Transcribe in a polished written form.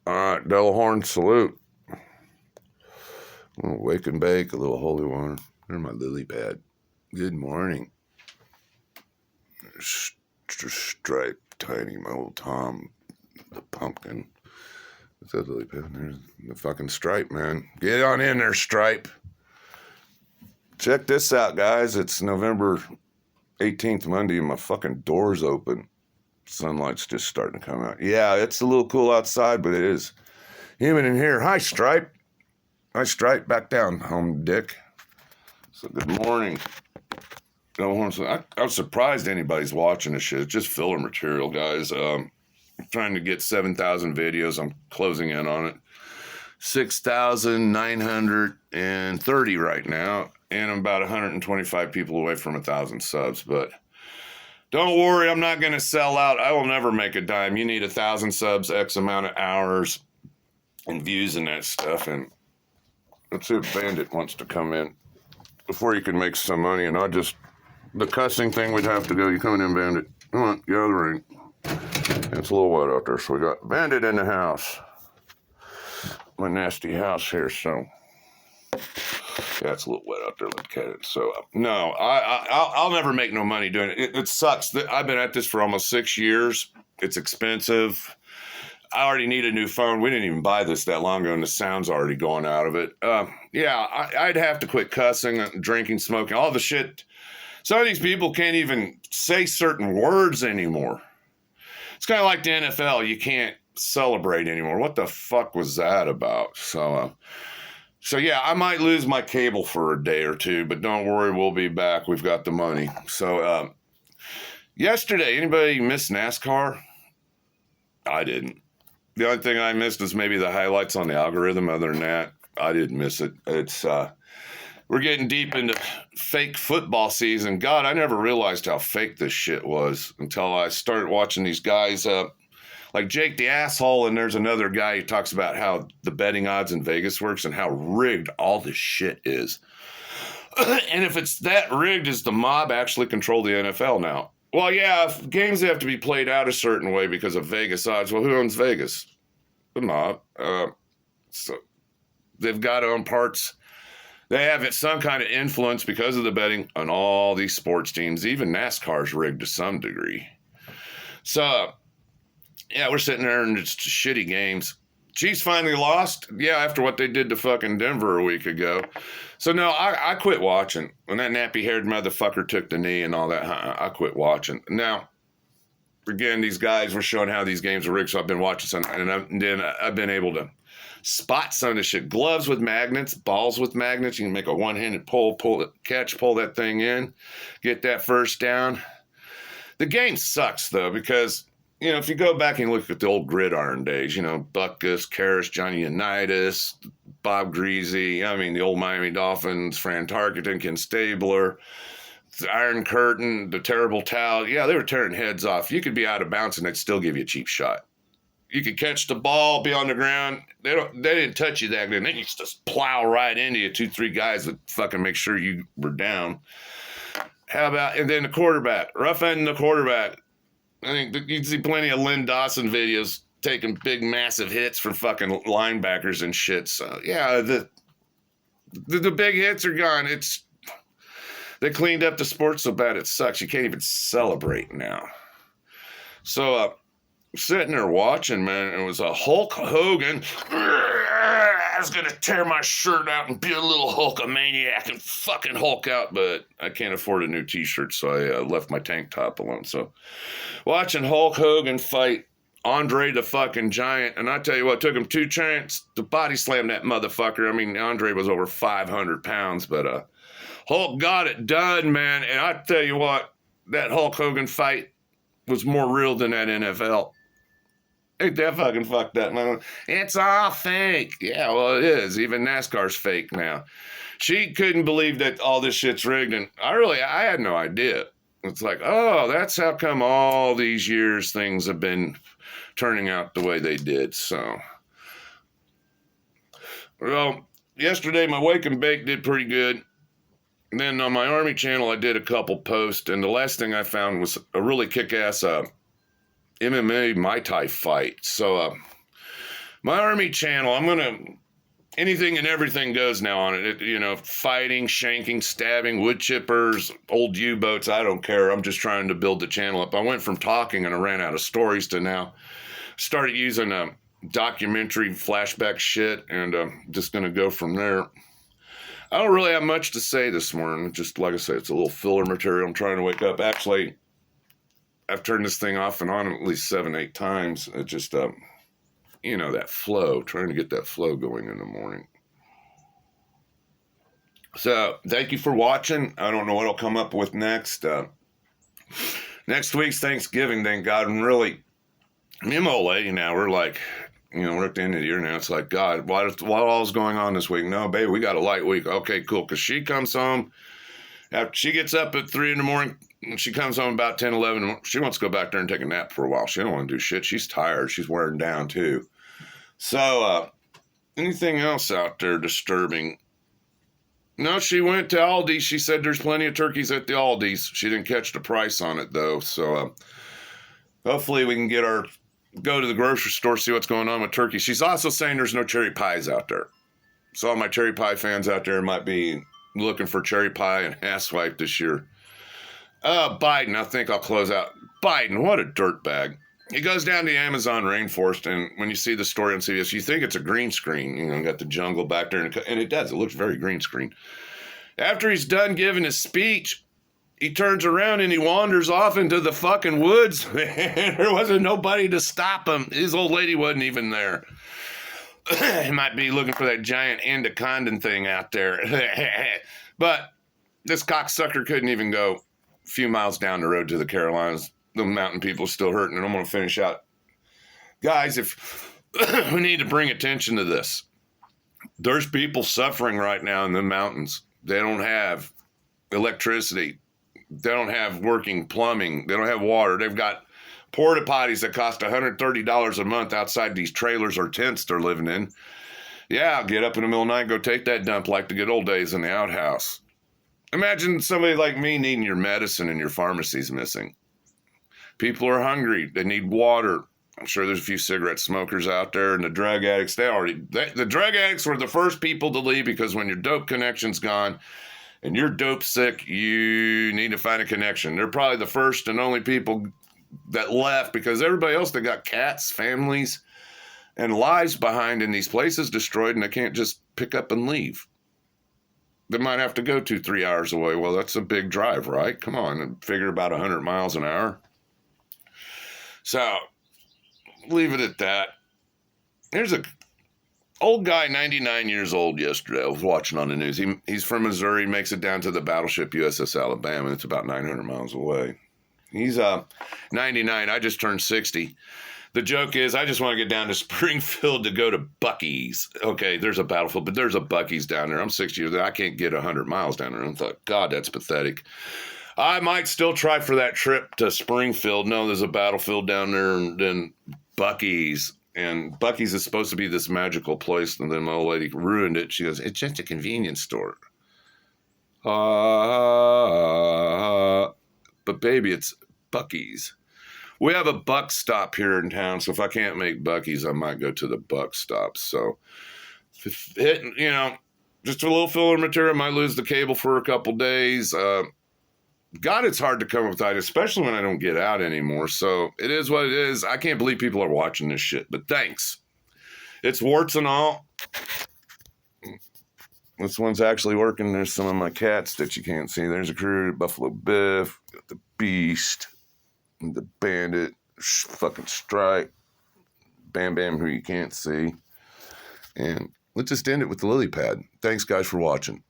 All right, Devil Horn salute. A little wake and bake, a little holy water. There's my lily pad. Good morning. Stripe, Tiny, my old Tom, the pumpkin. What's that lily pad? There's the fucking Stripe, man. Get on in there, Stripe. Check this out, guys. It's November 18th, Monday, and my fucking door's open. Sunlight's just starting to come out. Yeah, it's a little cool outside, but it is humid in here. Hi, Stripe. Hi, Stripe. Back down, home dick. So good morning. I was surprised anybody's watching this shit. It's just filler material, guys. I'm trying to get 7,000 videos. I'm closing in on it. 6,930 right now, and I'm about 125 people away from 1,000 subs. But don't worry, I'm not going to sell out. I will never make a dime. You need 1,000 subs, X amount of hours, and views and that stuff. And let's see if Bandit wants to come in before you can make some money. And the cussing thing, we'd have to go. You coming in, Bandit? Come on, get out of the ring. It's a little wet out there, so we got Bandit in the house. My nasty house here, so yeah, it's a little wet out there. Look at it. So no, I'll never make no money doing it. It sucks. I've been at this for almost 6 years. It's expensive. I already need a new phone. We didn't even buy this that long ago, and the sound's already going out of it. Yeah, I'd have to quit cussing, drinking, smoking, all the shit. Some of these people can't even say certain words anymore. It's kind of like the NFL. You can't celebrate anymore. What the fuck was that about? So yeah, I might lose my cable for a day or two, but don't worry, we'll be back. We've got the money. So yesterday, anybody miss NASCAR? I didn't. The only thing I missed was maybe the highlights on the algorithm. Other than that, I didn't miss it. It's we're getting deep into fake football season. God, I never realized how fake this shit was until I started watching these guys like Jake the Asshole, and there's another guy who talks about how the betting odds in Vegas works and how rigged all this shit is. And if it's that rigged, does the mob actually control the NFL now? Well, yeah, if games have to be played out a certain way because of Vegas odds. Well, who owns Vegas? The mob. So they've got to own parts. They have some kind of influence because of the betting on all these sports teams. Even NASCAR's rigged to some degree. So, yeah, we're sitting there and it's shitty games. Chiefs finally lost. Yeah, after what they did to fucking Denver a week ago. So, no, I quit watching. When that nappy-haired motherfucker took the knee and all that, I quit watching. Now, again, these guys were showing how these games are rigged, so I've been watching some, and then I've been able to spot some of this shit. Gloves with magnets, balls with magnets. You can make a one-handed pull that thing in, get that first down. The game sucks, though, because, you know, if you go back and look at the old gridiron days, you know, Butkus, Karras, Johnny Unitas, Bob Greasy, I mean, the old Miami Dolphins, Fran Tarkenton, Ken Stabler, the Iron Curtain, the Terrible Towel. Yeah, they were tearing heads off. You could be out of bounds and they'd still give you a cheap shot. You could catch the ball, be on the ground. They didn't touch you that good. They used to plow right into you. 2-3 guys that fucking make sure you were down. How about, and then the quarterback, rough ending the quarterback. I think you'd see plenty of Lynn Dawson videos taking big, massive hits from fucking linebackers and shit. So yeah, the big hits are gone. They cleaned up the sport so bad it sucks. You can't even celebrate now. So sitting there watching, man, it was a Hulk Hogan. I was gonna tear my shirt out and be a little Hulkamania and fucking Hulk out, but I can't afford a new t-shirt, so I left my tank top alone. So watching Hulk Hogan fight Andre the fucking Giant, and I tell you what, it took him 2 chances to body slam that motherfucker. I mean, Andre was over 500 pounds, but Hulk got it done, man. And I tell you what, that Hulk Hogan fight was more real than that NFL. Ain't that fucking fucked up, man? It's all fake. Yeah, well, it is. Even NASCAR's fake now. She couldn't believe that all this shit's rigged, and I had no idea. It's like, oh, that's how come all these years things have been turning out the way they did. So, well, yesterday my Wake and Bake did pretty good. And then on my Army channel, I did a couple posts, and the last thing I found was a really kick-ass MMA Muay Thai fight. So My Army channel, I'm going to, anything and everything goes now on it. Fighting, shanking, stabbing, wood chippers, old U-boats. I don't care. I'm just trying to build the channel up. I went from talking and I ran out of stories to now started using documentary flashback shit, and just going to go from there. I don't really have much to say this morning. Just like I said, it's a little filler material. I'm trying to wake up. Actually, I've turned this thing off and on at least 7, 8 times. It just, that flow, trying to get that flow going in the morning. So thank you for watching. I don't know what I'll come up with next. Next week's Thanksgiving, thank God. And really, me and my old lady now, we're like, we're at the end of the year now. It's like, God, what all's going on this week? No, baby, we got a light week. Okay, cool. Because she comes home, after she gets up at 3 in the morning, and she comes home about 10, 11. She wants to go back there and take a nap for a while. She don't want to do shit. She's tired. She's wearing down too. So, anything else out there disturbing? No, she went to Aldi. She said there's plenty of turkeys at the Aldi's. She didn't catch the price on it, though. So, hopefully we can go to the grocery store, see what's going on with turkey. She's also saying there's no cherry pies out there. So all my cherry pie fans out there might be looking for cherry pie and asswipe this year. Biden, I think I'll close out. Biden, what a dirtbag. He goes down the Amazon rainforest, and when you see the story on CBS, you think it's a green screen. Got the jungle back there, and it does. It looks very green screen. After he's done giving his speech, he turns around and he wanders off into the fucking woods. There wasn't nobody to stop him. His old lady wasn't even there. He might be looking for that giant anaconda thing out there. But this cocksucker couldn't even go a few miles down the road to the Carolinas. The mountain people are still hurting, and I'm going to finish out. Guys, if we need to bring attention to this. There's people suffering right now in the mountains. They don't have electricity. They don't have working plumbing. They don't have water. They've got porta potties that cost $130 a month outside these trailers or tents they're living in. Yeah, I'll get up in the middle of the night and go take that dump like the good old days in the outhouse. Imagine somebody like me needing your medicine and your pharmacy's missing. People are hungry. They need water. I'm sure there's a few cigarette smokers out there, and the drug addicts, the drug addicts were the first people to leave, because when your dope connection's gone and you're dope sick, you need to find a connection. They're probably the first and only people that left, because everybody else, they got cats, families, and lives behind in these places destroyed, and they can't just pick up and leave. They might have to go 2-3 hours away. Well, that's a big drive, right? Come on, and figure about 100 miles an hour. So, leave it at that. There's a old guy, 99 years old yesterday. I was watching on the news. He's from Missouri, makes it down to the battleship USS Alabama. It's about 900 miles away. He's 99. I just turned 60. The joke is, I just want to get down to Springfield to go to Buc-ee's. Okay, there's a battlefield, but there's a Buc-ee's down there. I'm 60 years old. I can't get 100 miles down there. I thought, God, that's pathetic. I might still try for that trip to Springfield. No, there's a battlefield down there, and then Buc-ee's. And Buc-ee's is supposed to be this magical place, and then my old lady ruined it. She goes, it's just a convenience store. But baby, it's Buc-ee's. We have a Buck stop here in town, so if I can't make Buc-ee's, I might go to the Buck stop. So, just a little filler material. Might lose the cable for a couple days. God, it's hard to come up with ideas, especially when I don't get out anymore. So it is what it is. I can't believe people are watching this shit, but thanks. It's warts and all. This one's actually working. There's some of my cats that you can't see. There's a crew, Buffalo Biff, got the Beast, the Bandit, fucking Stripe, Bam Bam, who you can't see. And let's just end it with the lily pad. Thanks, guys, for watching.